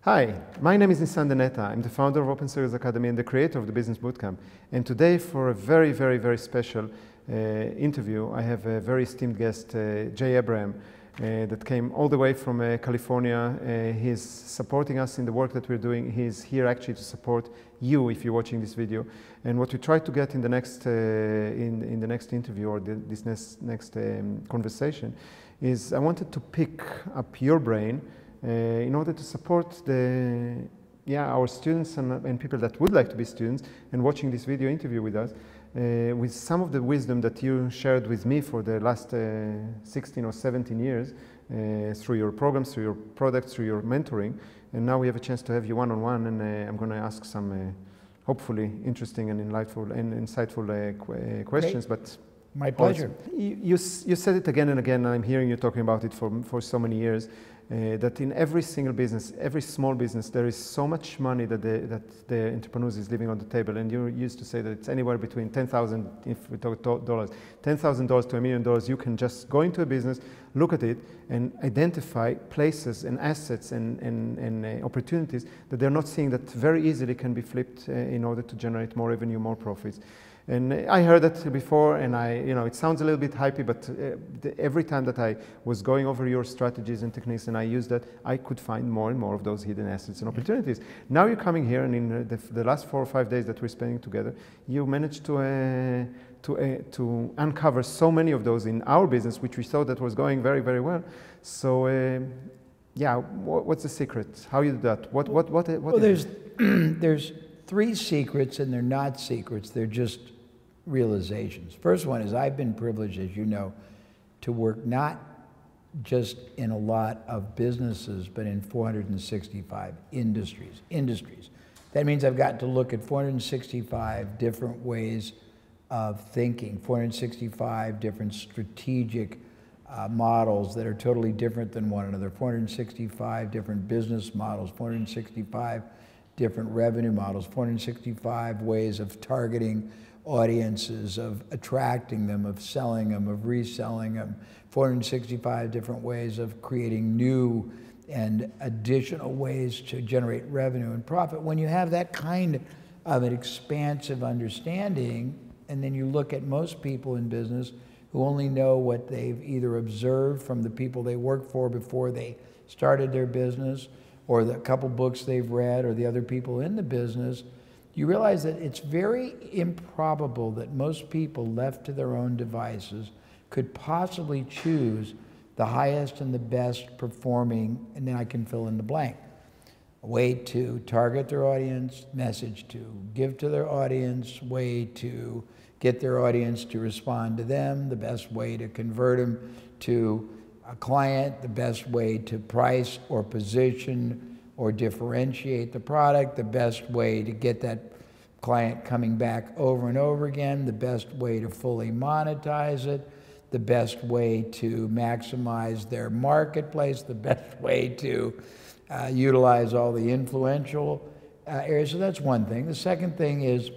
Hi, my name is Nisandeh Neta. I'm the founder of Open Sales Academy and the creator of the Business Bootcamp. And today, for a very, very, very special interview, I have a very esteemed guest, Jay Abraham, that came all the way from California. He's supporting us in the work that we're doing. He's here actually to support you if you're watching this video. And what we try to get in the next, in the next interview or this next conversation is I wanted to pick up your brain in order to support our students and people that would like to be students and watching this video interview with us with some of the wisdom that you shared with me for the last 16 or 17 years through your programs, through your products, through your mentoring. And now we have a chance to have you one-on-one, and I'm going to ask some hopefully interesting and insightful questions. Great. But my pleasure. You said it again and again, and I'm hearing you talking about it for so many years, that in every single business, every small business, there is so much money that the entrepreneurs is leaving on the table. And you used to say that it's anywhere between $10,000, if we talk dollars, $10,000 to $1 million. You can just go into a business, look at it, and identify places and assets and opportunities that they're not seeing that very easily can be flipped in order to generate more revenue, more profits. And I heard that before, and it sounds a little bit hypey, but every time that I was going over your strategies and techniques and I used that, I could find more and more of those hidden assets and opportunities. Now you're coming here, and in the last 4 or 5 days that we're spending together, you managed to uncover so many of those in our business, which we thought that was going very, very well. So, what's the secret? How you do that? Well, there's 3 secrets, and they're not secrets. They're just realizations. First one is I've been privileged, as you know, to work not just in a lot of businesses, but in 465 industries. That means I've got to look at 465 different ways of thinking, 465 different strategic models that are totally different than one another, 465 different business models, 465 different revenue models, 465 ways of targeting audiences, of attracting them, of selling them, of reselling them, 465 different ways of creating new and additional ways to generate revenue and profit. When you have that kind of an expansive understanding, and then you look at most people in business who only know what they've either observed from the people they work for before they started their business, or the couple books they've read, or the other people in the business, you realize that it's very improbable that most people left to their own devices could possibly choose the highest and the best performing, and then I can fill in the blank, a way to target their audience, message to give to their audience, way to get their audience to respond to them, the best way to convert them to a client, the best way to price or position or differentiate the product, the best way to get that client coming back over and over again, the best way to fully monetize it, the best way to maximize their marketplace, the best way to utilize all the influential areas. So that's one thing. The second thing is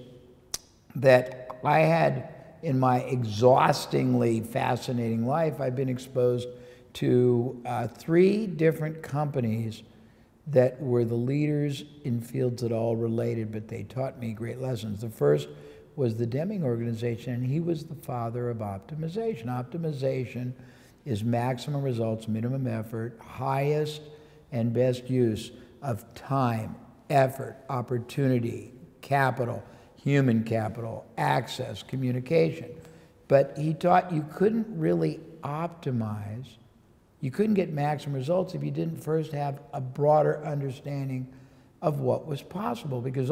that I had, in my exhaustingly fascinating life, I've been exposed to 3 different companies that were the leaders in fields that all related, but they taught me great lessons. The first was the Deming organization, and he was the father of optimization. Optimization is maximum results, minimum effort, highest and best use of time, effort, opportunity, capital, human capital, access, communication. But he taught you couldn't really optimize, you couldn't get maximum results if you didn't first have a broader understanding of what was possible. Because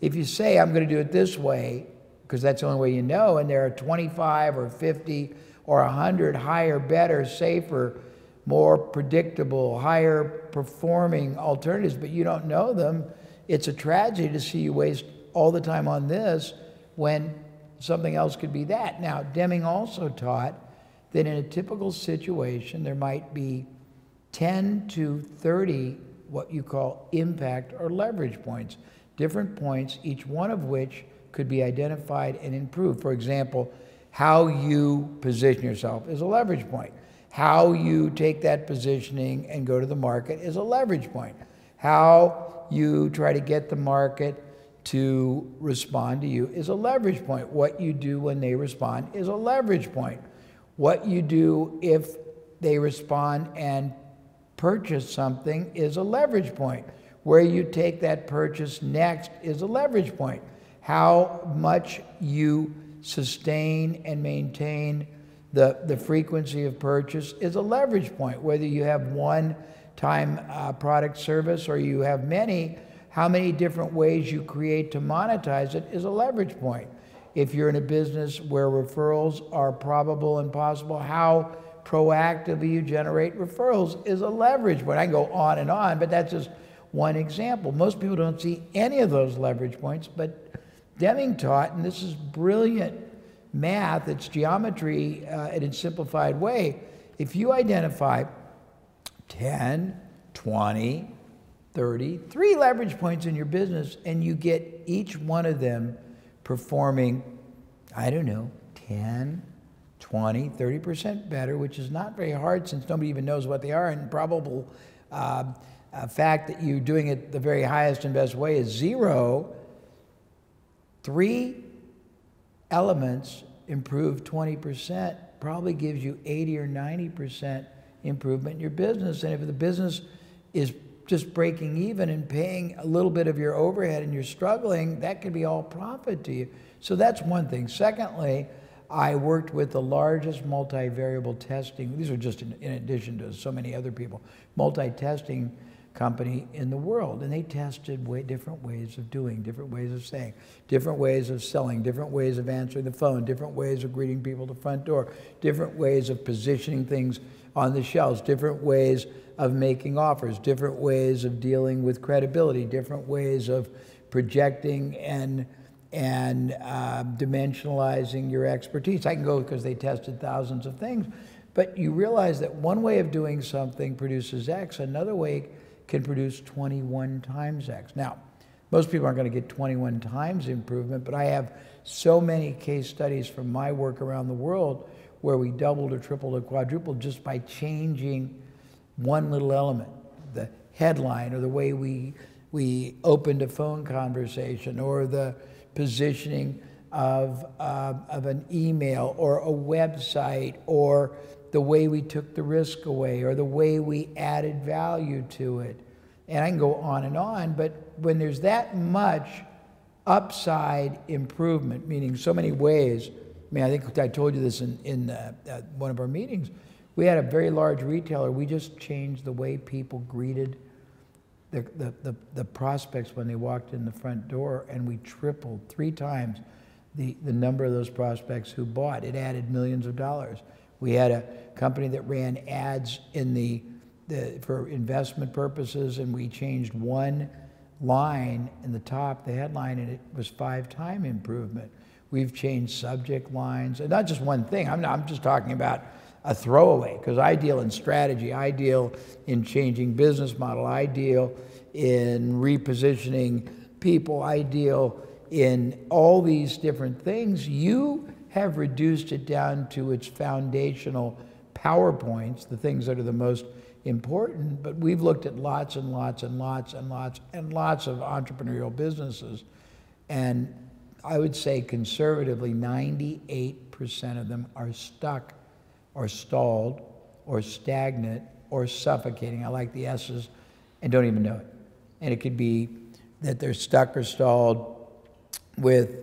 if you say, I'm going to do it this way, because that's the only way you know, and there are 25 or 50 or 100 higher, better, safer, more predictable, higher performing alternatives, but you don't know them, it's a tragedy to see you waste all the time on this when something else could be that. Now, Deming also taught that in a typical situation, there might be 10 to 30 what you call impact or leverage points, different points, each one of which could be identified and improved. For example, how you position yourself is a leverage point. How you take that positioning and go to the market is a leverage point. How you try to get the market to respond to you is a leverage point. What you do when they respond is a leverage point. What you do if they respond and purchase something is a leverage point. Where you take that purchase next is a leverage point. How much you sustain and maintain the frequency of purchase is a leverage point. Whether you have one-time product service or you have many, how many different ways you create to monetize it is a leverage point. If you're in a business where referrals are probable and possible, how proactively you generate referrals is a leverage point. I can go on, but that's just one example. Most people don't see any of those leverage points, but Deming taught, and this is brilliant math, it's geometry in a simplified way. If you identify 10, 20, 30, 3 leverage points in your business, and you get each one of them performing, I don't know, 10, 20, 30% better, which is not very hard since nobody even knows what they are, and probable fact that you're doing it the very highest and best way is 0. 3 elements improve 20% probably gives you 80 or 90% improvement in your business. And if the business is just breaking even and paying a little bit of your overhead and you're struggling, that could be all profit to you. So that's one thing. Secondly, I worked with the largest multivariable testing, these are just in addition to so many other people, multi-testing company in the world, and they tested different ways of doing, different ways of saying, different ways of selling, different ways of answering the phone, different ways of greeting people at the front door, different ways of positioning things on the shelves, different ways of making offers, different ways of dealing with credibility, different ways of projecting and dimensionalizing your expertise. I can go because they tested thousands of things, but you realize that one way of doing something produces X, another way can produce 21 times X. Now, most people aren't going to get 21 times improvement, but I have so many case studies from my work around the world where we doubled or tripled or quadrupled just by changing one little element, the headline or the way we opened a phone conversation or the positioning of an email or a website or the way we took the risk away or the way we added value to it. And I can go on, but when there's that much upside improvement, meaning so many ways, I mean, I think I told you this in one of our meetings, we had a very large retailer, we just changed the way people greeted the prospects when they walked in the front door, and we tripled 3 times the number of those prospects who bought. It added millions of dollars. We had a company that ran ads in for investment purposes, and we changed one line in the top, the headline, and it was 5-time improvement. We've changed subject lines, and not just one thing. I'm just talking about a throwaway, because I deal in strategy, I deal in changing business model, I deal in repositioning people, I deal in all these different things. You have reduced it down to its foundational PowerPoints, the things that are the most important, but we've looked at lots and lots and lots and lots and lots of entrepreneurial businesses, and I would say conservatively 98% of them are stuck or stalled or stagnant or suffocating. I like the S's, and don't even know it. And it could be that they're stuck or stalled with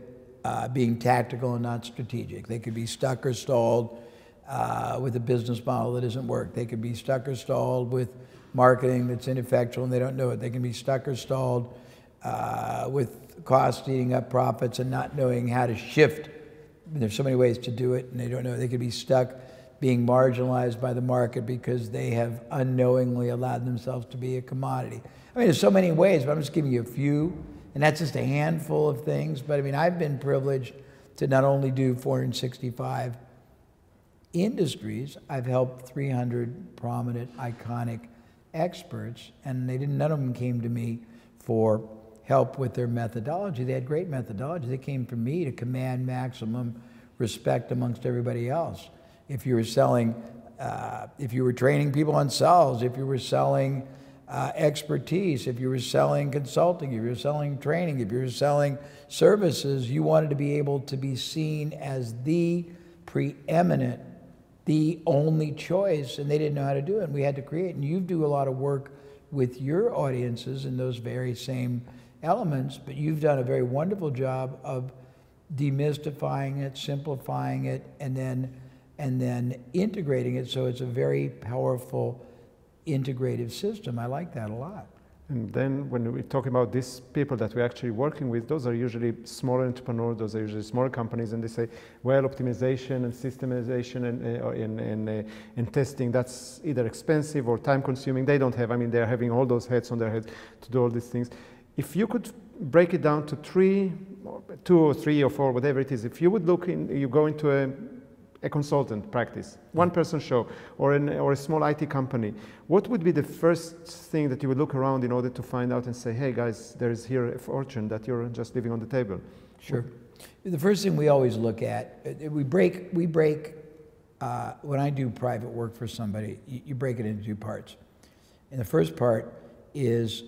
being tactical and not strategic. They could be stuck or stalled with a business model that doesn't work. They could be stuck or stalled with marketing that's ineffectual and they don't know it. They can be stuck or stalled with costs eating up profits and not knowing how to shift. There's so many ways to do it and they don't know. They could be stuck being marginalized by the market because they have unknowingly allowed themselves to be a commodity. I mean, there's so many ways, but I'm just giving you a few, and that's just a handful of things. But I mean, I've been privileged to not only do 465 industries, I've helped 300 prominent, iconic experts, and none of them came to me for help with their methodology. They had great methodology. They came from me to command maximum respect amongst everybody else. If you were selling, if you were training people on sales, if you were selling expertise, if you were selling consulting, if you were selling training, if you were selling services, you wanted to be able to be seen as the preeminent, the only choice, and they didn't know how to do it, and we had to create. And you do a lot of work with your audiences in those very same elements, but you've done a very wonderful job of demystifying it, simplifying it, and then integrating it so it's a very powerful integrative system. I like that a lot. And then when we talk about these people that we're actually working with, those are usually smaller entrepreneurs, those are usually smaller companies, and they say, well, optimization and systemization and testing, that's either expensive or time consuming. They don't have, I mean, they're having all those heads on their heads to do all these things. If you could break it down to two or three or four, whatever it is, if you would look in, you go into a consultant practice, one-person show, or a small IT company, what would be the first thing that you would look around in order to find out and say, hey guys, there is here a fortune that you're just leaving on the table? Sure. The first thing we always look at, we break when I do private work for somebody, you break it into two parts. And the first part is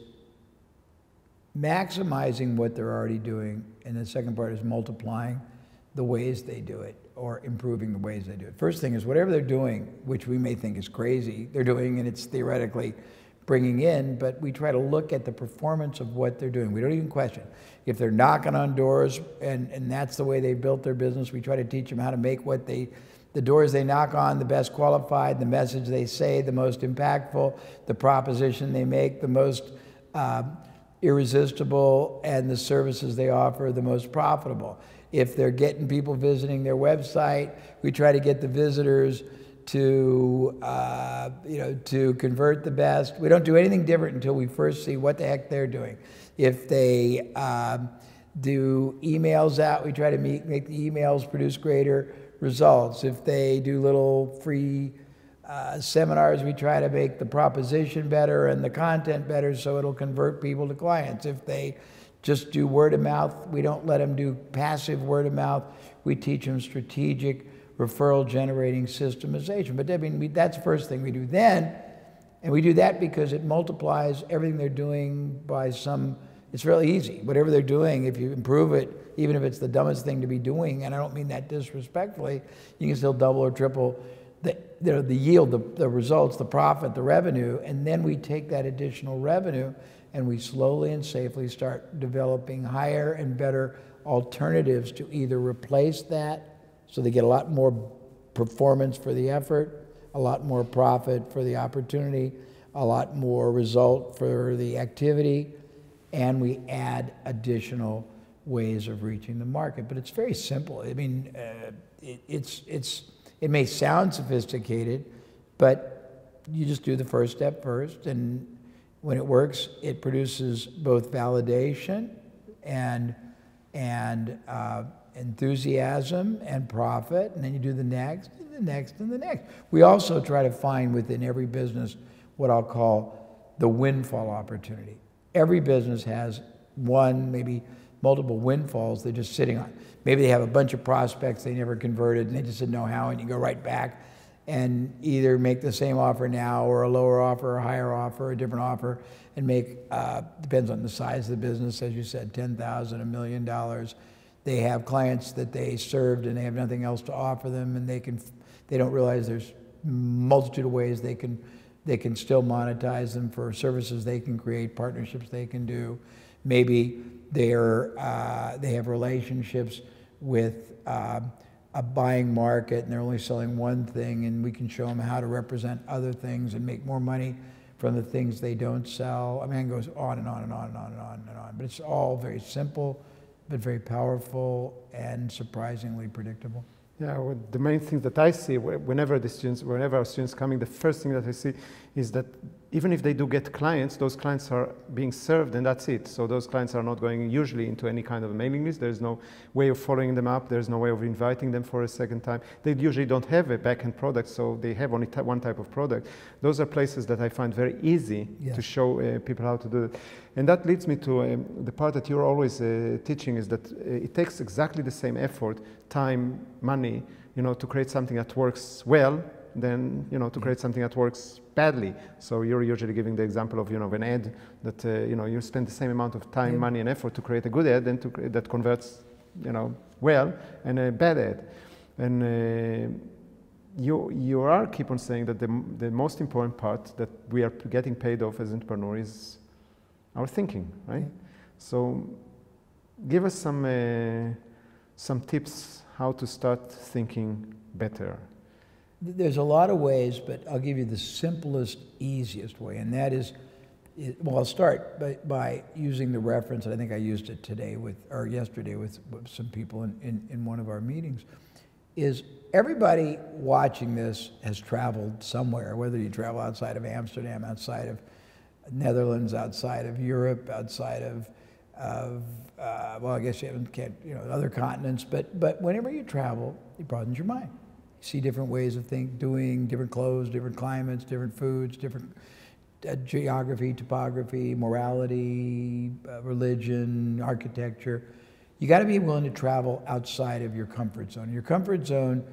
maximizing what they're already doing, and the second part is multiplying the ways they do it, or improving the ways they do it. First thing is whatever they're doing, which we may think is crazy, they're doing and it's theoretically bringing in, but we try to look at the performance of what they're doing. We don't even question. If they're knocking on doors and that's the way they built their business, we try to teach them how to make the doors they knock on the best qualified, the message they say the most impactful, the proposition they make the most irresistible, and the services they offer the most profitable. If they're getting people visiting their website, we try to get the visitors to, to convert the best. We don't do anything different until we first see what the heck they're doing. If they do emails out, we try to make the emails produce greater results. If they do little free seminars, we try to make the proposition better and the content better so it'll convert people to clients. If they just do word of mouth, we don't let them do passive word of mouth. We teach them strategic referral generating systemization. But I mean, that's the first thing we do then. And we do that because it multiplies everything they're doing by it's really easy. Whatever they're doing, if you improve it, even if it's the dumbest thing to be doing, and I don't mean that disrespectfully, you can still double or triple the yield, the results, the profit, the revenue, and then we take that additional revenue and we slowly and safely start developing higher and better alternatives to either replace that, so they get a lot more performance for the effort, a lot more profit for the opportunity, a lot more result for the activity, and we add additional ways of reaching the market. But it's very simple. I mean, it may sound sophisticated, but you just do the first step first, and when it works, it produces both validation and enthusiasm and profit, and then you do the next, and the next, and the next. We also try to find within every business what I'll call the windfall opportunity. Every business has one, maybe multiple windfalls they're just sitting on. Maybe they have a bunch of prospects they never converted and they just didn't know how, and you go right back and either make the same offer now or a lower offer, or a higher offer, a different offer, and make, depends on the size of the business, as you said, $10,000, $1 million. They have clients that they served and they have nothing else to offer them, and they don't realize there's a multitude of ways they can still monetize them for services they can create, partnerships they can do. Maybe they have relationships with a buying market and they're only selling one thing, and we can show them how to represent other things and make more money from the things they don't sell. I mean, it goes on and on and on and on and on and on. But it's all very simple, but very powerful and surprisingly predictable. Yeah, well, the main thing that I see whenever our students coming, the first thing that I see is that even if they do get clients, those clients are being served and that's it. So those clients are not going usually into any kind of a mailing list. There's no way of following them up. There's no way of inviting them for a second time. They usually don't have a back-end product, so they have only one type of product. Those are places that I find very easy to show people how to do it. And that leads me to the part that you're always teaching, is that it takes exactly the same effort, time, money, to create something that works well than, you know, to create something that works badly. So you're usually giving the example of, you know, of an ad that, you know, you spend the same amount of time, money, and effort to create a good ad than that converts, you know, well, and a bad ad. And you are keep on saying that the most important part that we are getting paid off as entrepreneurs is our thinking, right? So give us some tips how to start thinking better. There's a lot of ways, but I'll give you the simplest, easiest way, and that is, well, I'll start by using the reference, and I think I used it today or yesterday with some people in one of our meetings, is everybody watching this has traveled somewhere, whether you travel outside of Amsterdam, outside of Netherlands, outside of Europe, outside of well, I guess you can't, you know, other continents, but whenever you travel, it broadens your mind. You see different ways of doing, different clothes, different climates, different foods, different geography, topography, morality, religion, architecture. You got to be willing to travel outside of your comfort zone. Your comfort zone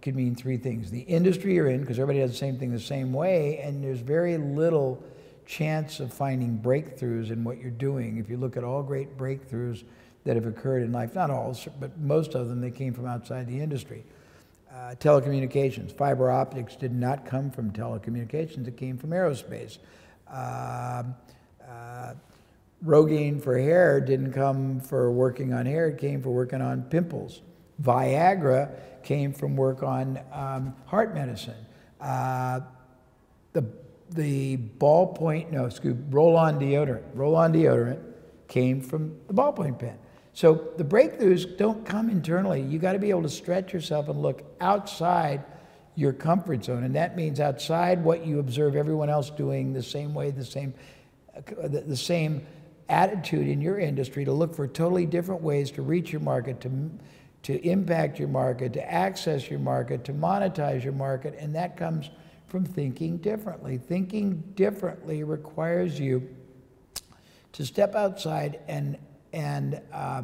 could mean three things. The industry you're in, because everybody does the same thing the same way, and there's very little chance of finding breakthroughs in what you're doing. If you look at all great breakthroughs that have occurred in life, not all, but most of them, they came from outside the industry. Telecommunications, fiber optics did not come from telecommunications, it came from aerospace. Rogaine for hair didn't come for working on hair, it came for working on pimples. Viagra came from work on heart medicine. The roll-on deodorant came from the ballpoint pen. So the breakthroughs don't come internally. You got to be able to stretch yourself and look outside your comfort zone, and that means outside what you observe everyone else doing the same way, the same attitude in your industry, to look for totally different ways to reach your market, to impact your market, to access your market, to monetize your market, and that comes from thinking differently. Thinking differently requires you to step outside, and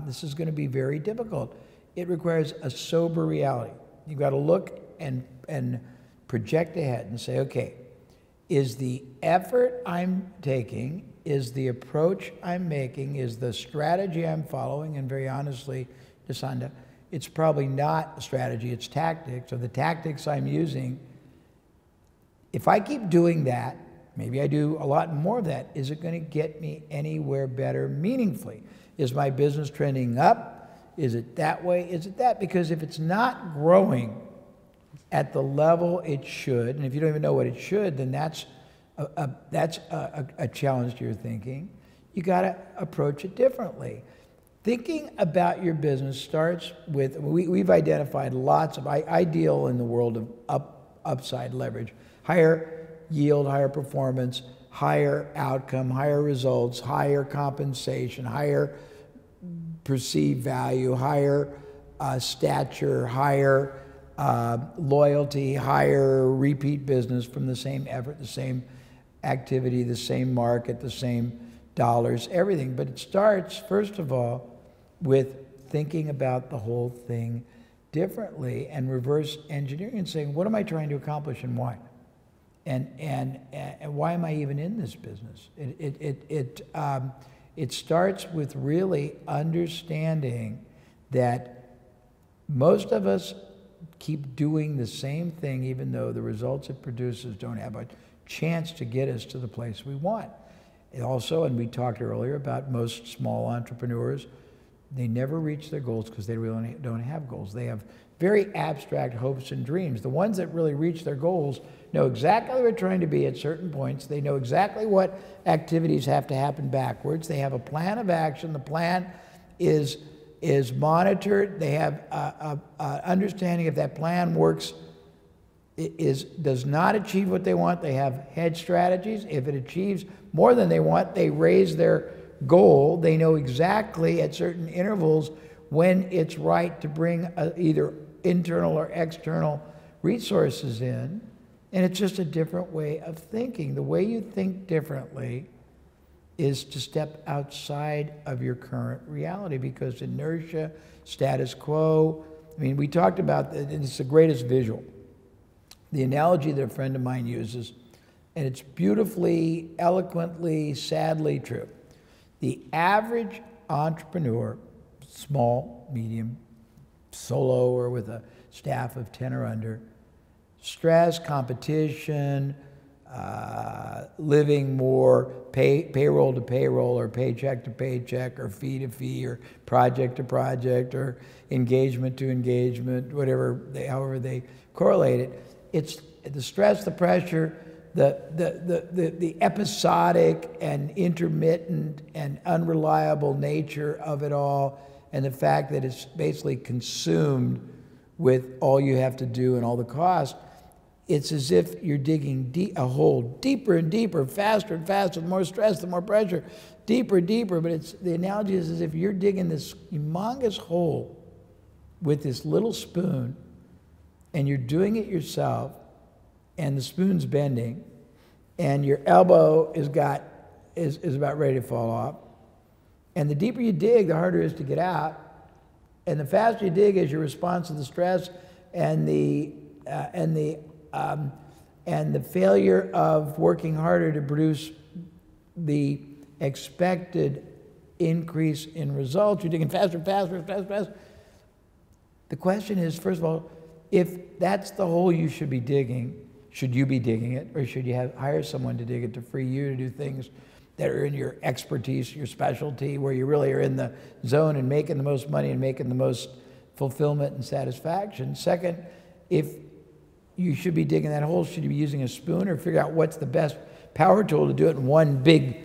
this is going to be very difficult. It requires a sober reality. You've got to look and project ahead and say, okay, is the effort I'm taking, is the approach I'm making, is the strategy I'm following, and very honestly, Nisandeh, it's probably not a strategy, it's tactics, or the tactics I'm using. If I keep doing that, maybe I do a lot more of that, is it going to get me anywhere better meaningfully? Is my business trending up? Is it that way? Is it that? Because if it's not growing at the level it should, and if you don't even know what it should, then that's a challenge to your thinking. You got to approach it differently. Thinking about your business starts with, we've identified lots of, I deal in the world of upside leverage. Higher yield, higher performance, higher outcome, higher results, higher compensation, higher perceived value, higher stature, higher loyalty, higher repeat business from the same effort, the same activity, the same market, the same dollars, everything. But it starts, first of all, with thinking about the whole thing differently and reverse engineering and saying, what am I trying to accomplish and why? And why am I even in this business? It starts with really understanding that most of us keep doing the same thing even though the results it produces don't have a chance to get us to the place we want. It also, and we talked earlier about most small entrepreneurs, they never reach their goals because they really don't have goals. They have very abstract hopes and dreams. The ones that really reach their goals know exactly where they're trying to be at certain points. They know exactly what activities have to happen backwards. They have a plan of action. The plan is monitored. They have a understanding if that plan works, does not achieve what they want, they have hedge strategies. If it achieves more than they want, they raise their goal. They know exactly at certain intervals when it's right to bring either internal or external resources in. And it's just a different way of thinking. The way you think differently is to step outside of your current reality, because inertia, status quo, I mean, we talked about, and it's the greatest visual. the analogy that a friend of mine uses, and it's beautifully, eloquently, sadly true. The average entrepreneur, small, medium, solo, or with a staff of 10 or under, stress, competition, living more payroll to payroll or paycheck to paycheck or fee to fee or project to project or engagement to engagement, however they correlate it. It's the stress, the pressure, the episodic and intermittent and unreliable nature of it all, and the fact that it's basically consumed with all you have to do and all the cost. It's as if you're digging a hole deeper and deeper, faster and faster, the more stress, the more pressure, deeper and deeper. But the analogy is as if you're digging this humongous hole with this little spoon, and you're doing it yourself, and the spoon's bending, and your elbow is about ready to fall off. And the deeper you dig, the harder it is to get out. And the faster you dig is your response to the stress and the failure of working harder to produce the expected increase in results. You're digging faster, faster, faster, faster. The question is, first of all, if that's the hole you should be digging, should you be digging it, or should you hire someone to dig it to free you to do things that are in your expertise, your specialty, where you really are in the zone and making the most money and making the most fulfillment and satisfaction? Second, if you should be digging that hole, should you be using a spoon or figure out what's the best power tool to do it in one big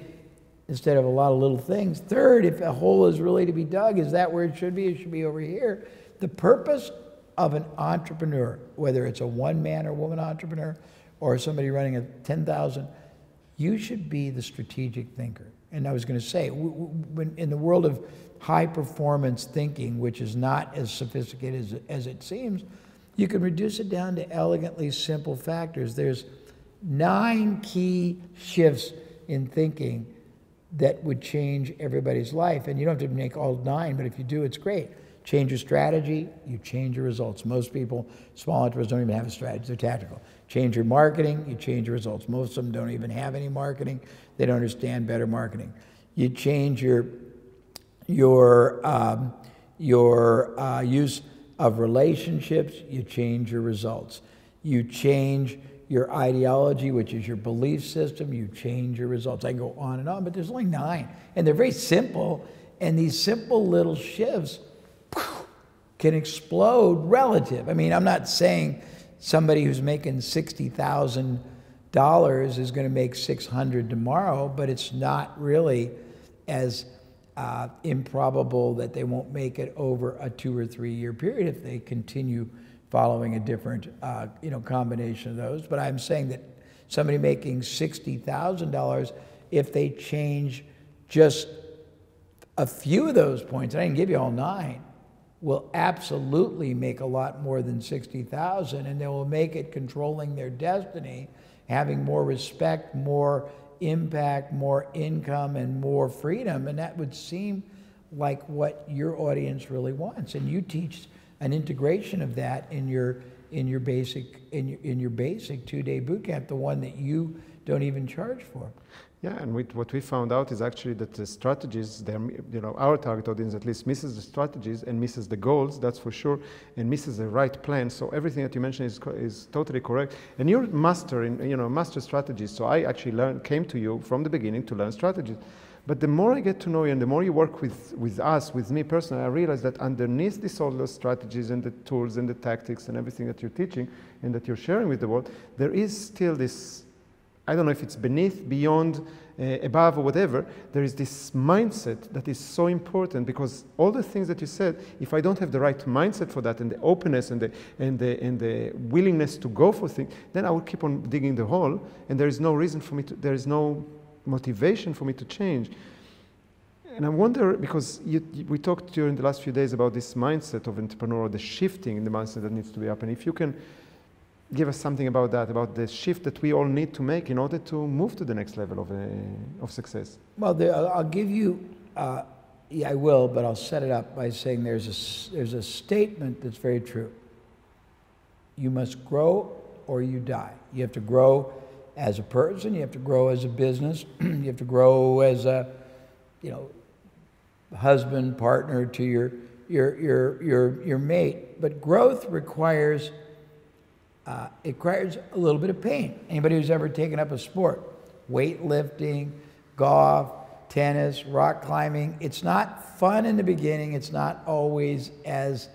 instead of a lot of little things? Third, if a hole is really to be dug, is that where it should be? It should be over here. The purpose of an entrepreneur, whether it's a one-man or woman entrepreneur or somebody running a 10,000, you should be the strategic thinker. And I was going to say, when in the world of high-performance thinking, which is not as sophisticated as it seems, you can reduce it down to elegantly simple factors. There's 9 key shifts in thinking that would change everybody's life. And you don't have to make all 9, but if you do, it's great. Change your strategy, you change your results. Most people, small entrepreneurs, don't even have a strategy, they're tactical. Change your marketing, you change your results. Most of them don't even have any marketing. They don't understand better marketing. You change your use of relationships, you change your results. You change your ideology, which is your belief system, you change your results. I can go on, but there's only 9. And they're very simple, and these simple little shifts can explode relative. I mean, I'm not saying somebody who's making $60,000 is going to make $600 tomorrow, but it's not really as improbable that they won't make it over a 2 or 3 year period if they continue following a different combination of those. But I'm saying that somebody making $60,000, if they change just a few of those points, and I can give you all 9, will absolutely make a lot more than 60,000, and they will make it controlling their destiny, having more respect, more impact, more income, and more freedom. And that would seem like what your audience really wants. And you teach an integration of that in your basic 2-day boot camp, the one that you don't even charge for. Yeah, and what we found out is actually that the strategies, our target audience at least misses the strategies and misses the goals, that's for sure, and misses the right plan. So everything that you mentioned is totally correct. And you're master in master strategies. So I actually came to you from the beginning to learn strategies. But the more I get to know you and the more you work with me personally, I realize that underneath all those strategies and the tools and the tactics and everything that you're teaching and that you're sharing with the world, there is still this, I don't know if it's beneath, beyond, above, or whatever, there is this mindset that is so important, because all the things that you said, if I don't have the right mindset for that, and the openness and the willingness to go for things, then I will keep on digging the hole, and there is no reason for me to, there is no motivation for me to change. And I wonder, because we talked during the last few days about this mindset of entrepreneur, the shifting in the mindset that needs to be up, and if you can give us something about that, about the shift that we all need to make in order to move to the next level of success. Well, I'll give you, yeah, I will, but I'll set it up by saying there's a statement that's very true. You must grow or you die. You have to grow as a person, you have to grow as a business, you have to grow as a, husband, partner to your mate. But growth requires it requires a little bit of pain. Anybody who's ever taken up a sport, weightlifting, golf, tennis, rock climbing, it's not fun in the beginning. It's not always as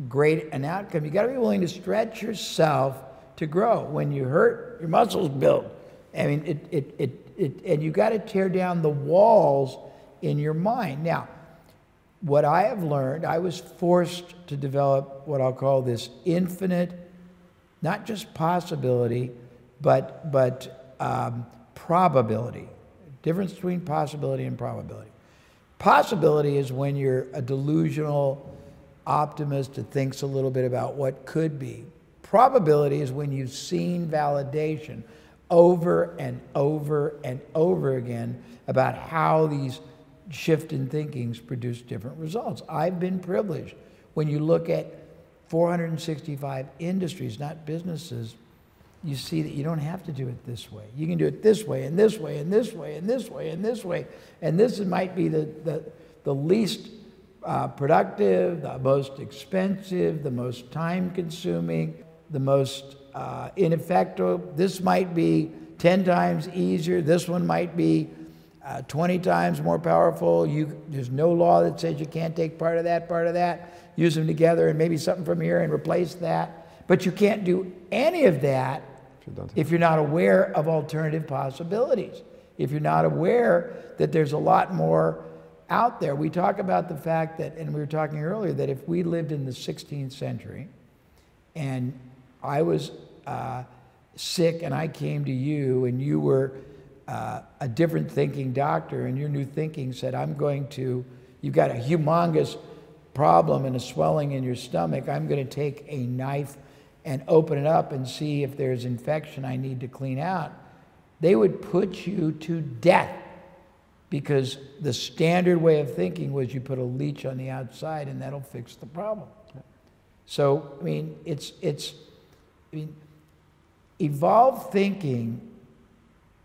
great an outcome. You got to be willing to stretch yourself to grow. When you hurt, your muscles build. I mean, and you got to tear down the walls in your mind. Now, what I have learned, I was forced to develop what I'll call this infinite, not just possibility, but probability. Difference between possibility and probability. Possibility is when you're a delusional optimist that thinks a little bit about what could be. Probability is when you've seen validation over and over and over again about how these shift in thinkings produce different results. I've been privileged. When you look at 465 industries, not businesses, you see that you don't have to do it this way. You can do it this way and this way and this way and this way and this way. And this might be the least productive, the most expensive, the most time-consuming, the most ineffective. This might be 10 times easier. This one might be 20 times more powerful. There's no law that says you can't take part of that, use them together and maybe something from here and replace that. But you can't do any of that if you're not aware of alternative possibilities. If you're not aware that there's a lot more out there. We talk about the fact that, and we were talking earlier, that if we lived in the 16th century and I was sick and I came to you and you were a different thinking doctor and your new thinking said, you've got a humongous problem and a swelling in your stomach, I'm going to take a knife and open it up and see if there's infection I need to clean out, they would put you to death because the standard way of thinking was you put a leech on the outside and that'll fix the problem. So, I mean, evolved thinking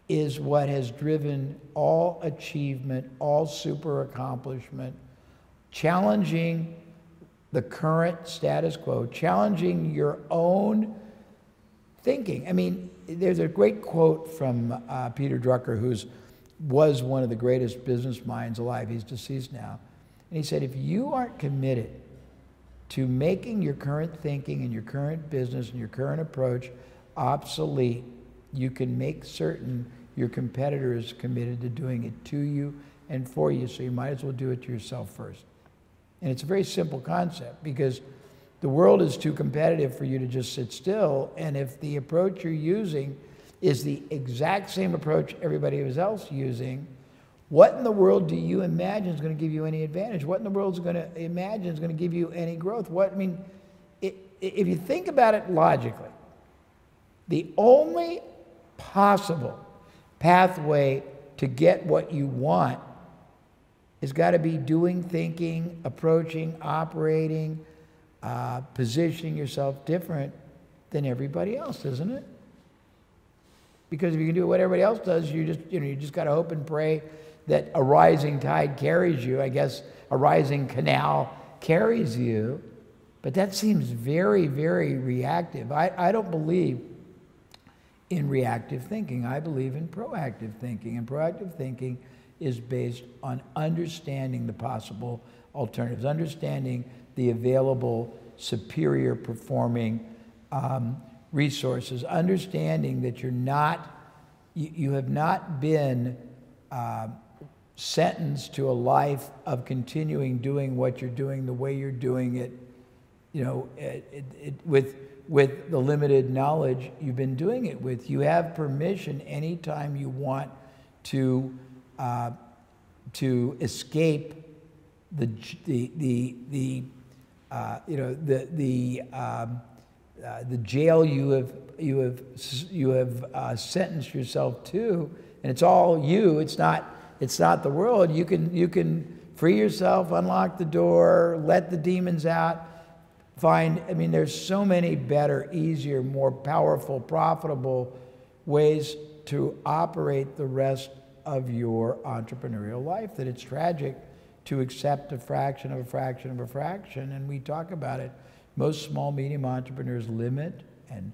is what has driven all achievement, all super accomplishment, challenging the current status quo, challenging your own thinking. I mean, there's a great quote from Peter Drucker, who was one of the greatest business minds alive. He's deceased now. And he said, if you aren't committed to making your current thinking and your current business and your current approach obsolete, you can make certain your competitor is committed to doing it to you and for you, so you might as well do it to yourself first. And it's a very simple concept because the world is too competitive for you to just sit still, and if the approach you're using is the exact same approach everybody else is using, what in the world do you imagine is going to give you any advantage? What in the world is going to imagine is going to give you any growth? If you think about it logically, the only possible pathway to get what you want has got to be doing, thinking, approaching, operating, positioning yourself different than everybody else, isn't it? Because if you can do what everybody else does, you just got to hope and pray that a rising tide carries you. I guess a rising canal carries you, but that seems very, very reactive. I don't believe in reactive thinking. I believe in proactive thinking, and proactive thinking is based on understanding the possible alternatives, understanding the available superior performing resources, understanding that you have not been sentenced to a life of continuing doing what you're doing the way you're doing it, with the limited knowledge you've been doing it with. You have permission anytime you want to escape the jail you have sentenced yourself to, and it's all you. It's not the world. You can free yourself, unlock the door, let the demons out. I mean, there's so many better, easier, more powerful, profitable ways to operate the rest of your entrepreneurial life that it's tragic to accept a fraction of a fraction of a fraction. And we talk about it. Most small, medium entrepreneurs limit and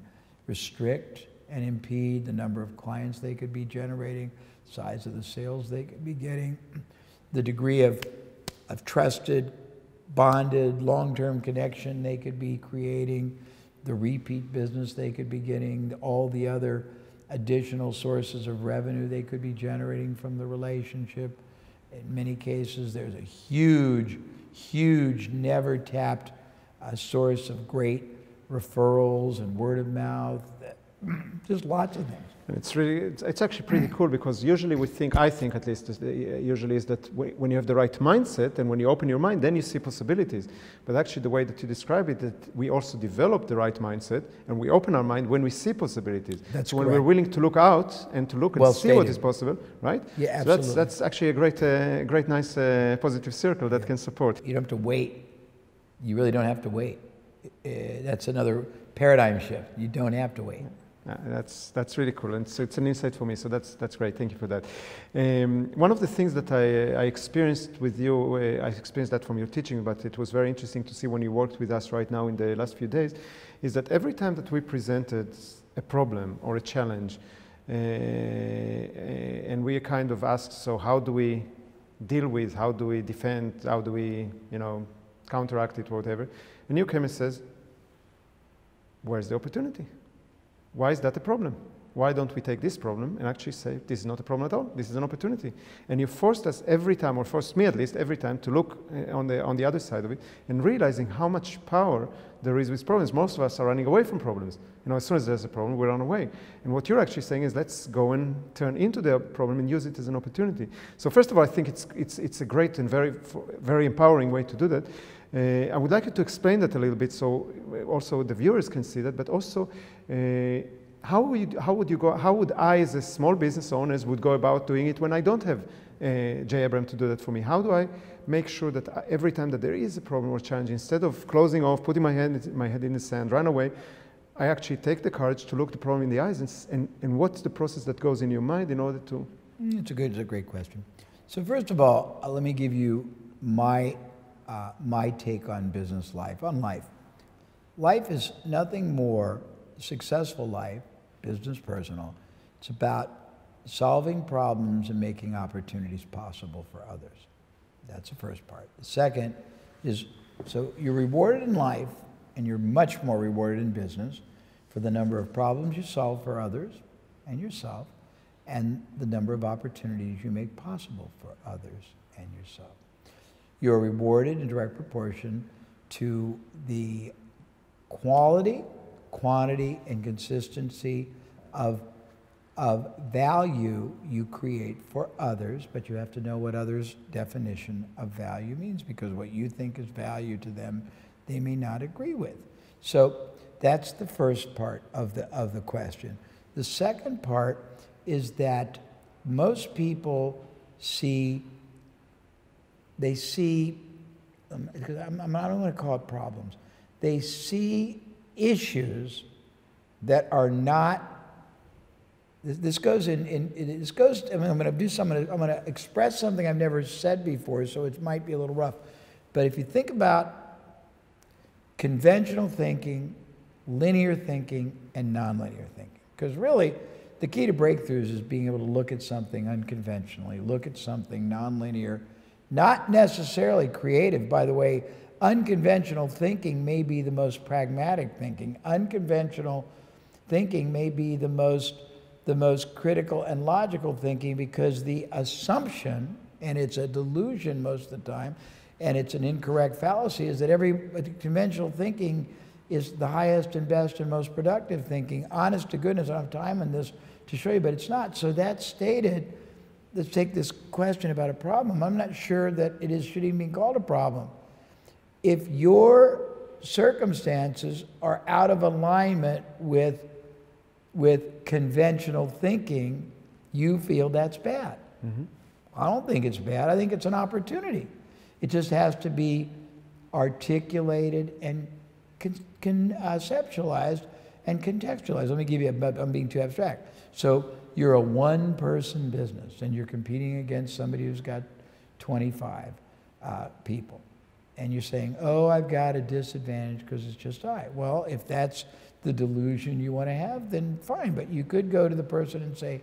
restrict and impede the number of clients they could be generating, size of the sales they could be getting, the degree of trusted, bonded, long-term connection they could be creating, the repeat business they could be getting, all the other additional sources of revenue they could be generating from the relationship. In many cases, there's a huge, huge, never tapped source of great referrals and word of mouth, just lots of things. And it's actually pretty cool, because usually I think at least, usually is that when you have the right mindset and when you open your mind, then you see possibilities. But actually the way that you describe it, that we also develop the right mindset and we open our mind when we see possibilities. That's so when correct. we're willing to look out and to look and Well see stated. what is possible, right? Yeah, so absolutely. that's actually a great, nice positive circle that can support. You don't have to wait. You really don't have to wait. That's another paradigm shift. You don't have to wait. That's really cool, and so it's an insight for me. So that's great. Thank you for that. One of the things that I experienced with you, I experienced that from your teaching, but it was very interesting to see when you worked with us right now in the last few days, is that every time that we presented a problem or a challenge, and we kind of asked, so how do we deal with, how do we defend, how do we, counteract it, whatever, and you came and says, where's the opportunity? Why is that a problem? Why don't we take this problem and actually say, this is not a problem at all, this is an opportunity? And you forced us every time, or forced me at least every time, to look on the other side of it and realizing how much power there is with problems. Most of us are running away from problems. As soon as there's a problem, we run away. And what you're actually saying is, let's go and turn into the problem and use it as an opportunity. So first of all, I think it's a great and very empowering way to do that. I would like you to explain that a little bit, so also the viewers can see that, but also how would I, as a small business owner, would go about doing it when I don't have Jay Abraham to do that for me? How do I make sure that every time that there is a problem or challenge, instead of closing off, putting my head in the sand, run away, I actually take the courage to look the problem in the eyes, and what's the process that goes in your mind in order to? It's a great question. So first of all, let me give you my take on business life, on life. Life is nothing more, successful life, business, personal. It's about solving problems and making opportunities possible for others. That's the first part. The second is, so you're rewarded in life, and you're much more rewarded in business for the number of problems you solve for others and yourself, and the number of opportunities you make possible for others and yourself. You're rewarded in direct proportion to the quality, quantity, and consistency of value you create for others, but you have to know what others' definition of value means, because what you think is value to them, they may not agree with. So that's the first part of the question. The second part is that most people see, I don't want to call it problems. They see issues that are not. I'm going to express something I've never said before, so it might be a little rough. But if you think about conventional thinking, linear thinking, and nonlinear thinking, because really the key to breakthroughs is being able to look at something unconventionally, look at something nonlinear, not necessarily creative. By the way, unconventional thinking may be the most pragmatic thinking. Unconventional thinking may be the most critical and logical thinking, because the assumption, and it's a delusion most of the time, and it's an incorrect fallacy, is that conventional thinking is the highest and best and most productive thinking. Honest to goodness, I don't have time on this to show you, but it's not. So that stated, let's take this question about a problem. I'm not sure that should even be called a problem. If your circumstances are out of alignment with conventional thinking, you feel that's bad. Mm-hmm. I don't think it's bad. I think it's an opportunity. It just has to be articulated conceptualized and contextualized. Let me give you, I'm being too abstract. So you're a one-person business, and you're competing against somebody who's got 25 people. And you're saying, oh, I've got a disadvantage because it's just I. Well, if that's the delusion you want to have, then fine. But you could go to the person and say,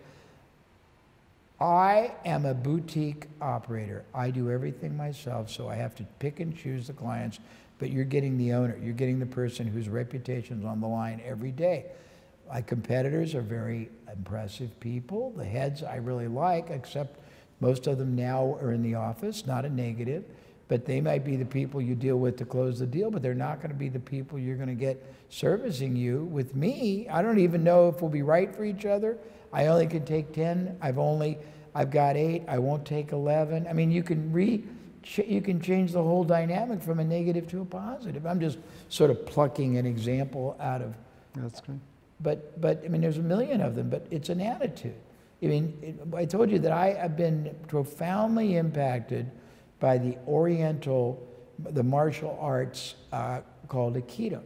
I am a boutique operator. I do everything myself, so I have to pick and choose the clients, but you're getting the owner. You're getting the person whose reputation's on the line every day. My competitors are very impressive people. The heads I really like, except most of them now are in the office, not a negative, but they might be the people you deal with to close the deal, but they're not going to be the people you're going to get servicing you. With me, I don't even know if we'll be right for each other. I only can take 10. I've got 8. I won't take 11. I mean, you can change the whole dynamic from a negative to a positive. I'm just sort of plucking an example out of. That's great. But I mean, there's a million of them. But it's an attitude. I mean, I told you that I have been profoundly impacted by the martial arts called Aikido.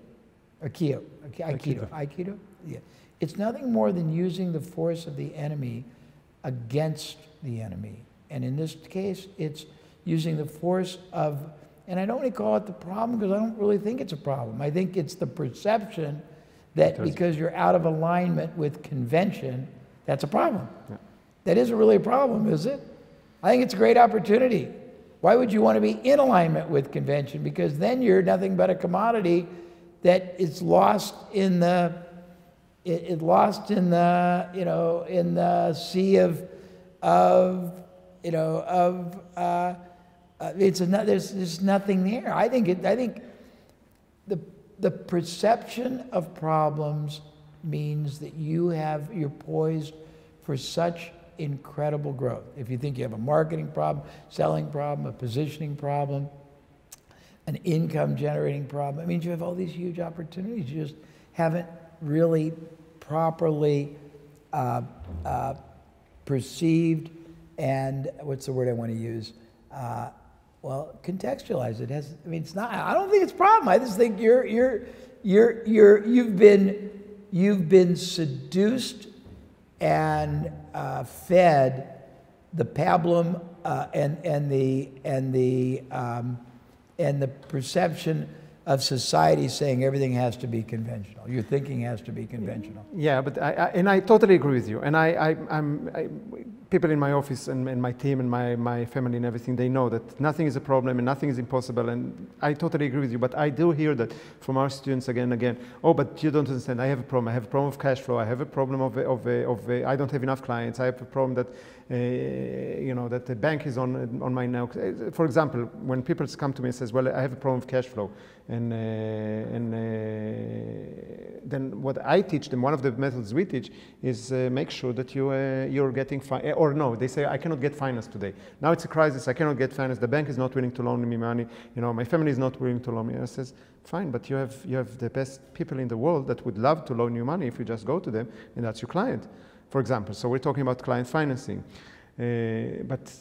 Aikido. Yeah. It's nothing more than using the force of the enemy against the enemy. And in this case, it's using the force of, and I don't want to call it the problem because I don't really think it's a problem. I think it's the perception that because you're out of alignment with convention, that's a problem. Yeah. That isn't really a problem, is it? I think it's a great opportunity. Why would you want to be in alignment with convention? Because then you're nothing but a commodity that is lost in the in the sea of there's nothing there. I think the perception of problems means that you're poised for such incredible growth. If you think you have a marketing problem, selling problem, a positioning problem, an income generating problem, it means you have all these huge opportunities. You just haven't really properly perceived and what's the word I want to use? Well, contextualize it. I mean, it's not. I don't think it's a problem. I just think you've been seduced and fed the pablum and the perception of society saying everything has to be conventional. Your thinking has to be conventional. Yeah, but I totally agree with you. And people in my office and my team and my family and everything, they know that nothing is a problem and nothing is impossible. And I totally agree with you. But I do hear that from our students again and again. Oh, but you don't understand. I have a problem. I have a problem of cash flow. I have a problem of I don't have enough clients. I have a problem that that the bank is on my now. For example, when people come to me and says, well, I have a problem of cash flow. And then what I teach them, one of the methods we teach is make sure that you're getting, or no, they say, I cannot get finance today. Now it's a crisis, I cannot get finance, the bank is not willing to loan me money, my family is not willing to loan me. And I says, fine, but you have the best people in the world that would love to loan you money if you just go to them, and that's your client, for example. So we're talking about client financing. But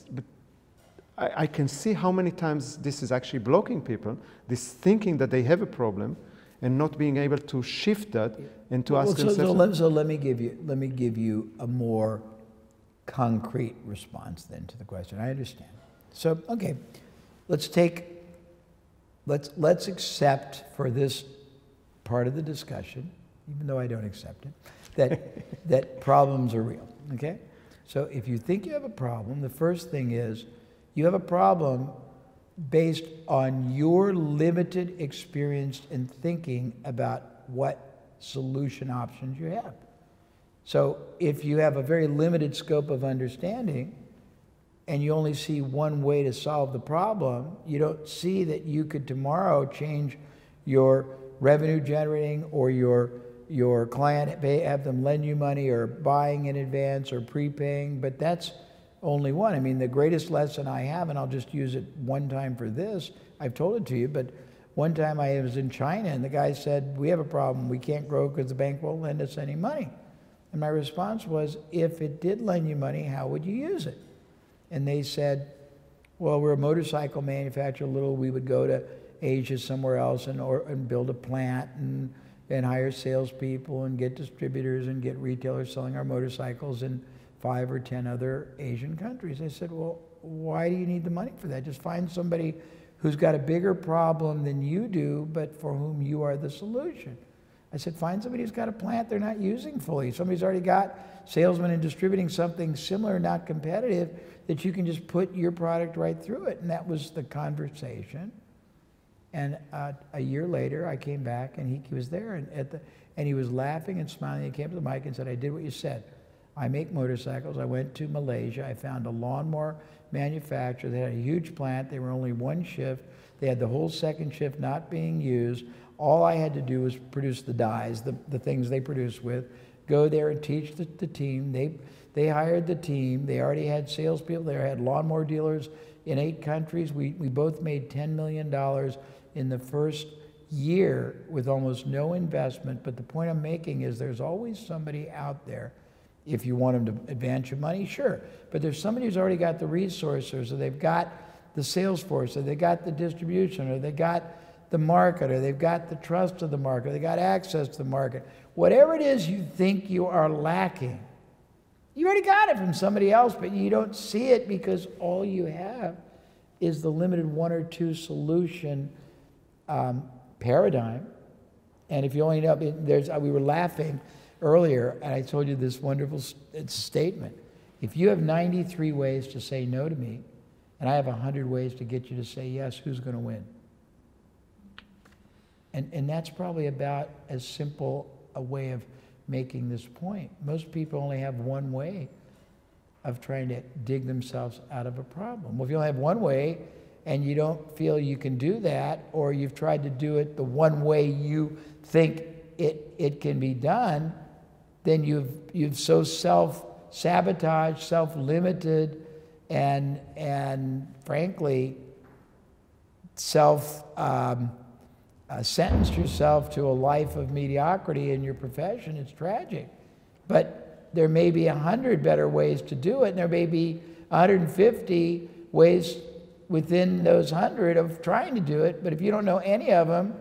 I can see how many times this is actually blocking people, this thinking that they have a problem and not being able to shift that and to ask themselves. So let me give you a more concrete response then to the question. I understand. So, okay, let's accept for this part of the discussion, even though I don't accept it, that problems are real, okay? So if you think you have a problem, the first thing is you have a problem based on your limited experience and thinking about what solution options you have. So if you have a very limited scope of understanding and you only see one way to solve the problem, you don't see that you could tomorrow change your revenue generating or your client, have them lend you money or buying in advance or prepaying, but that's only one. I mean, the greatest lesson I have, and I'll just use it one time for this, I've told it to you, but one time I was in China and the guy said, we have a problem, we can't grow because the bank won't lend us any money. And my response was, if it did lend you money, how would you use it? And they said, well, we're a motorcycle manufacturer, we would go to Asia somewhere else and build a plant and hire salespeople and get distributors and get retailers selling our motorcycles in 5 or 10 other Asian countries. I said, well, why do you need the money for that? Just find somebody who's got a bigger problem than you do, but for whom you are the solution. I said, find somebody who's got a plant they're not using fully. Somebody's already got salesmen and distributing something similar, not competitive, that you can just put your product right through it. And that was the conversation. And a year later, I came back, and he was there, and he was laughing and smiling. He came to the mic and said, I did what you said. I make motorcycles. I went to Malaysia. I found a lawnmower manufacturer. They had a huge plant. They were only one shift. They had the whole second shift not being used. All I had to do was produce the dies, the things they produce with, go there and teach the team. They hired the team. They already had salespeople. They had lawnmower dealers in 8 countries. We both made $10 million in the first year with almost no investment. But the point I'm making is there's always somebody out there. If you want them to advance your money, sure. But there's somebody who's already got the resources, or they've got the sales force, or they got the distribution, or they got the market, or they've got the trust of the market, or they got access to the market. Whatever it is you think you are lacking, you already got it from somebody else, but you don't see it because all you have is the limited 1 or 2 solution paradigm. And if you only know, we were laughing earlier, and I told you this wonderful statement. If you have 93 ways to say no to me, and I have 100 ways to get you to say yes, who's going to win? And that's probably about as simple a way of making this point. Most people only have one way of trying to dig themselves out of a problem. Well, if you only have one way and you don't feel you can do that, or you've tried to do it the one way you think it can be done, then you've so self-sabotaged, self-limited, and frankly, sentenced yourself to a life of mediocrity in your profession. It's tragic. But there may be 100 better ways to do it, and there may be 150 ways within those 100 of trying to do it. But if you don't know any of them,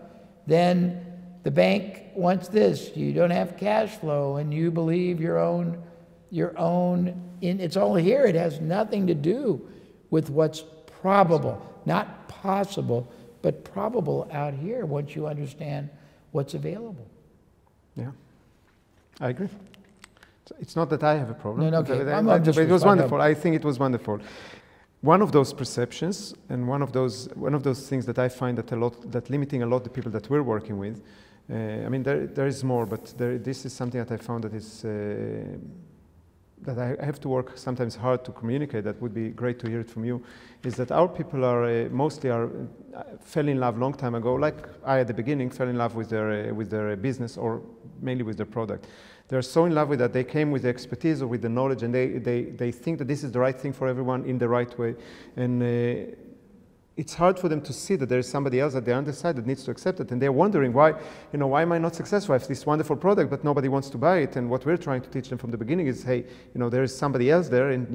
then the bank wants this. You don't have cash flow, and you believe your own. It's all here. It has nothing to do with what's probable, not possible, but probable out here once you understand what's available. Yeah, I agree. It's not that I have a problem. No, okay. But it was wonderful. I think it was wonderful. One of those perceptions, and one of those things that I find that limiting a lot the people that we're working with. I mean, there is more, but this is something that I found that is that I have to work sometimes hard to communicate. That would be great to hear it from you. Is that our people are mostly fell in love long time ago, like I at the beginning fell in love with their business, or mainly with their product. They're so in love with that, they came with the expertise or with the knowledge, and they think that this is the right thing for everyone in the right way. And it's hard for them to see that there is somebody else at the other side that needs to accept it. And they're wondering why am I not successful? I have this wonderful product, but nobody wants to buy it. And what we're trying to teach them from the beginning is, hey, there is somebody else there, and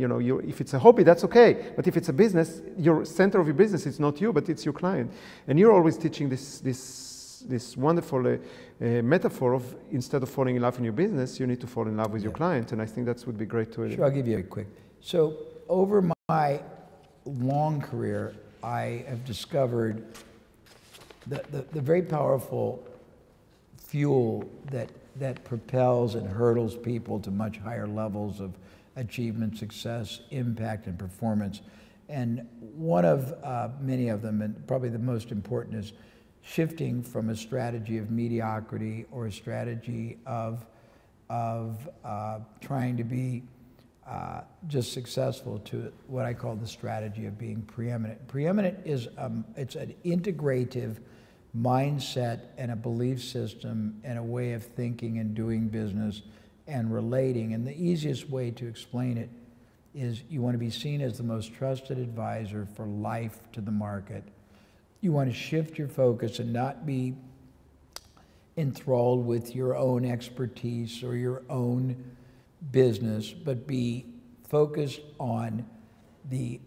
if it's a hobby, that's okay. But if it's a business, your center of your business is not you, but it's your client. And you're always teaching this wonderful metaphor of, instead of falling in love in your business, you need to fall in love with your client. And I think that would be great to. Sure, I'll give you a quick. So over my long career, I have discovered the very powerful fuel that propels and hurdles people to much higher levels of achievement, success, impact, and performance. And one of many of them, and probably the most important, is shifting from a strategy of mediocrity or a strategy of trying to be just successful to what I call the strategy of being preeminent. Preeminent is it's an integrative mindset and a belief system and a way of thinking and doing business and relating. And the easiest way to explain it is you want to be seen as the most trusted advisor for life to the market. You want to shift your focus and not be enthralled with your own expertise or your own business, but be focused on the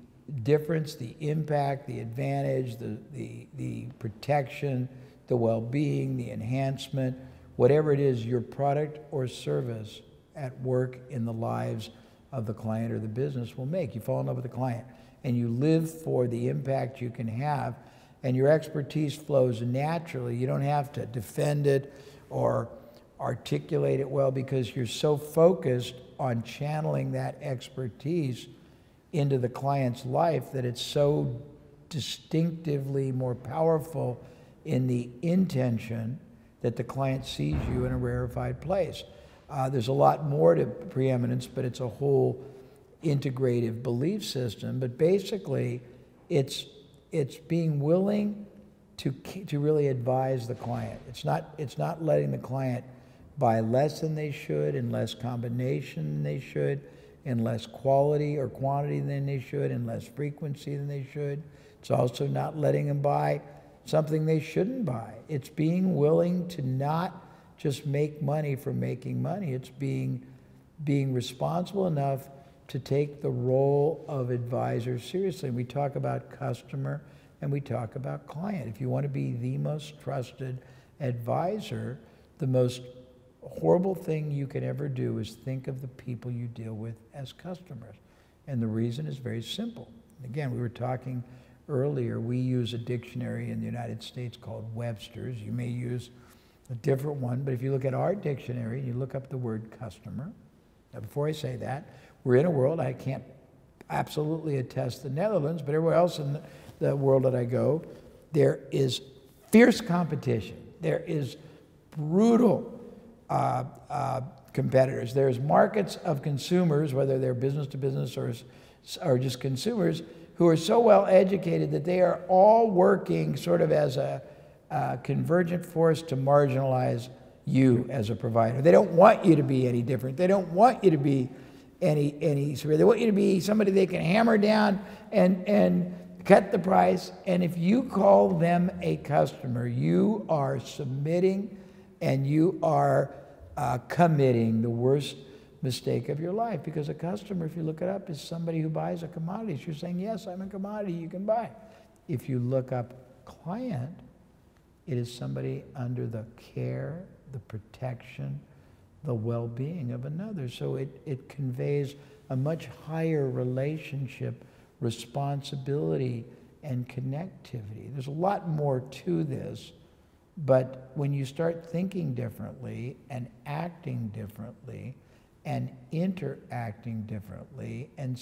difference, the impact, the advantage, the protection, the well-being, the enhancement, whatever it is, your product or service at work in the lives of the client or the business will make. You fall in love with the client and you live for the impact you can have, and your expertise flows naturally. You don't have to defend it or articulate it well because you're so focused on channeling that expertise into the client's life that it's so distinctively more powerful in the intention that the client sees you in a rarefied place. There's a lot more to preeminence, but it's a whole integrative belief system. But basically, it's being willing to really advise the client. It's not letting the client buy less than they should, in less combination than they should, in less quality or quantity than they should, in less frequency than they should. It's also not letting them buy something they shouldn't buy. It's being willing to not just make money for making money. It's being responsible enough to take the role of advisor seriously. We talk about customer and we talk about client. If you want to be the most trusted advisor, the most horrible thing you can ever do is think of the people you deal with as customers. And the reason is very simple. Again, we were talking earlier, we use a dictionary in the United States called Webster's. You may use a different one, but if you look at our dictionary and you look up the word customer, now before I say that, we're in a world, I can't absolutely attest the Netherlands, but everywhere else in the world that I go, there is fierce competition. There is brutal competitors. There's markets of consumers, whether they're business to business or just consumers, who are so well educated that they are all working sort of as a convergent force to marginalize you as a provider. They don't want you to be any different. They don't want you to be any superior. They want you to be somebody they can hammer down and cut the price. And if you call them a customer, you are submitting and you are committing the worst mistake of your life. Because a customer, if you look it up, is somebody who buys a commodity. So you're saying, yes, I'm a commodity you can buy. If you look up client, it is somebody under the care, the protection, the well-being of another. So it conveys a much higher relationship, responsibility, and connectivity. There's a lot more to this, but when you start thinking differently and acting differently and interacting differently, and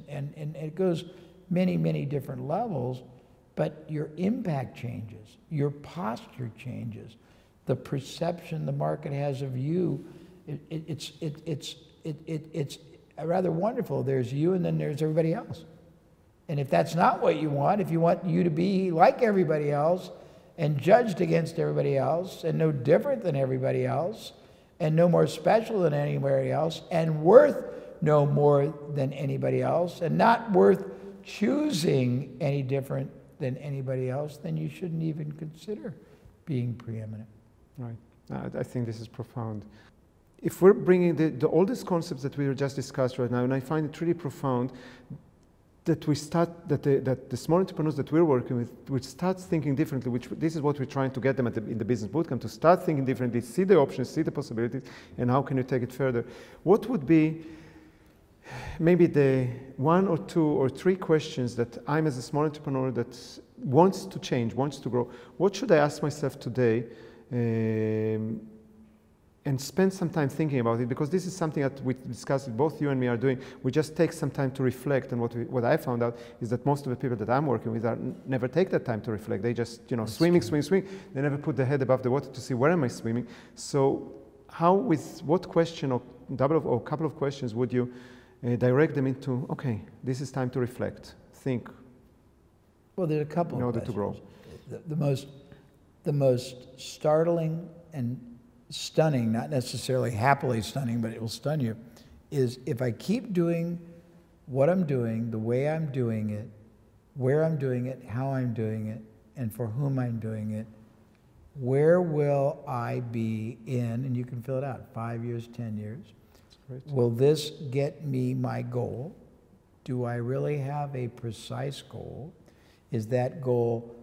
it goes many, many different levels, but your impact changes, your posture changes, the perception the market has of you. It's rather wonderful. There's you and then there's everybody else. And if that's not what you want, if you want you to be like everybody else and judged against everybody else and no different than everybody else and no more special than anybody else and worth no more than anybody else and not worth choosing any different than anybody else, then you shouldn't even consider being preeminent. Right. I think this is profound. If we're bringing all these concepts that we just discussed right now, and I find it really profound that we start, that the small entrepreneurs that we're working with, which start thinking differently, which this is what we're trying to get them in the business bootcamp, to start thinking differently, see the options, see the possibilities, and how can you take it further. What would be maybe the 1 or 2 or 3 questions that I'm as a small entrepreneur that wants to change, wants to grow, what should I ask myself today? And spend some time thinking about it, because this is something that we discussed, both you and me are doing. We just take some time to reflect, and what I found out is that most of the people that I'm working with never take that time to reflect. They just, swim. They never put their head above the water to see where am I swimming. So with what question or couple of questions would you direct them into, okay, this is time to reflect, think. Well, there are a couple in order of to grow. The most startling and stunning, not necessarily happily stunning, but it will stun you, is if I keep doing what I'm doing, the way I'm doing it, where I'm doing it, how I'm doing it, and for whom I'm doing it, where will I be in, and you can fill it out, 5 years, 10 years. Will this get me my goal? do I really have a precise goal? Is that goal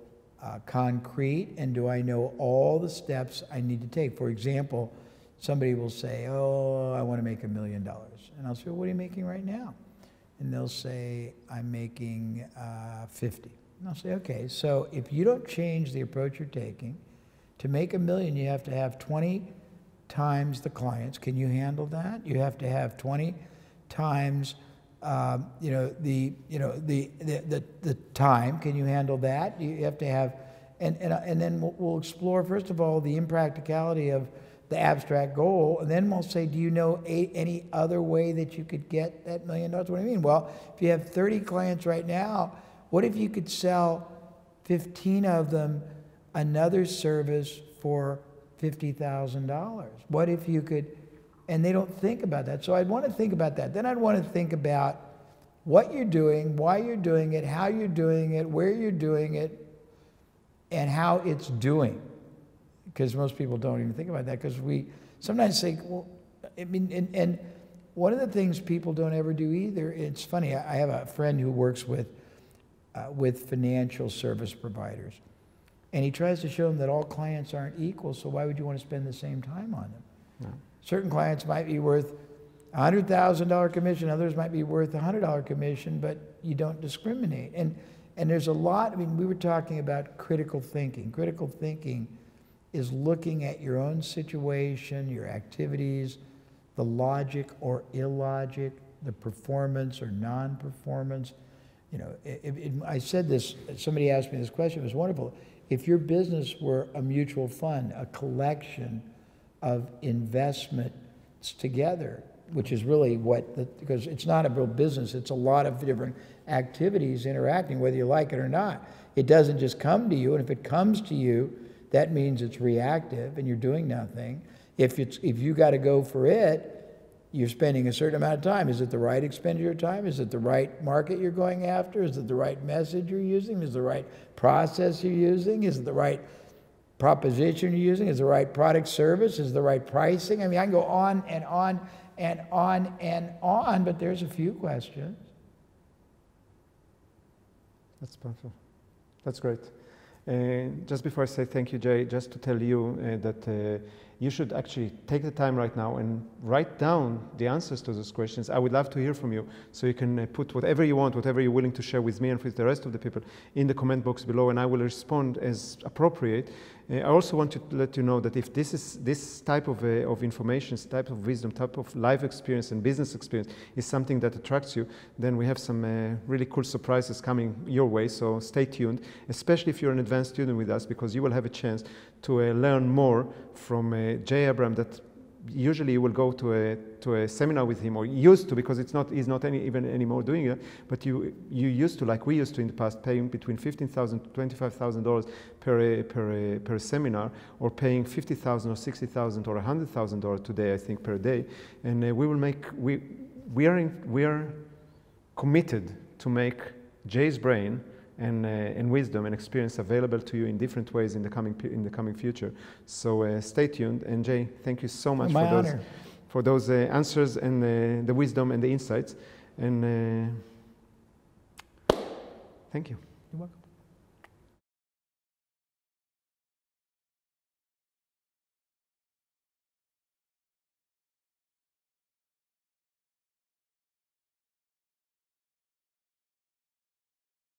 concrete, and do I know all the steps I need to take? For example, somebody will say, oh, I want to make $1 million. And I'll say, well, what are you making right now? And they'll say, I'm making 50. And I'll say, okay, so if you don't change the approach you're taking, to make $1 million, you have to have 20 times the clients. Can you handle that? You have to have 20 times the time. Can you handle that? You have to have, and then we'll explore, first of all, the impracticality of the abstract goal, and then we'll say, do you know any other way that you could get that $1 million? What do I mean? Well, if you have 30 clients right now, what if you could sell 15 of them another service for $50,000? What if you could, and they don't think about that. So I'd want to think about that. Then I'd want to think about what you're doing, why you're doing it, how you're doing it, where you're doing it, and how it's doing. Because most people don't even think about that, because we sometimes say, well, I mean, and one of the things people don't ever do either, it's funny, I have a friend who works with financial service providers, and he tries to show them that all clients aren't equal, so why would you want to spend the same time on them? No. Certain clients might be worth $100,000 commission, others might be worth $100 commission, but you don't discriminate. And there's a lot, I mean, we were talking about critical thinking. Critical thinking is looking at your own situation, your activities, the logic or illogic, the performance or non-performance. You know, I said this, somebody asked me this question, it was wonderful. If your business were a mutual fund, a collection of investments together, which is really because it's not a real business, it's a lot of different activities interacting, whether you like it or not. It doesn't just come to you, and if it comes to you, that means it's reactive and you're doing nothing. If you got to go for it, you're spending a certain amount of time. Is it the right expenditure of time? Is it the right market you're going after? Is it the right message you're using? Is it the right process you're using? Is it the right proposition you're using? Is it the right product service? Is it the right pricing? I mean, I can go on and on and on and on, but there's a few questions. That's perfect. That's great. Just before I say thank you, Jay, just to tell you that you should actually take the time right now and write down the answers to those questions. I would love to hear from you, so you can put whatever you want, whatever you're willing to share with me and with the rest of the people in the comment box below, and I will respond as appropriate. I also want to let you know that if this type of information, type of wisdom, type of life experience and business experience is something that attracts you, then we have some really cool surprises coming your way, so stay tuned, especially if you're an advanced student with us, because you will have a chance to learn more from Jay Abraham, that usually you will go to a seminar with him, or used to, because he's not even anymore doing it, but you used to, like we used to in the past, paying between $15,000 to $25,000 per seminar, or paying $50,000 or $60,000 or $100,000 today, I think, per day. And we are committed to make Jay's brain and wisdom and experience available to you in different ways in the coming future. So stay tuned. And Jay, thank you so much for those answers and the wisdom and the insights. And thank you. You're welcome.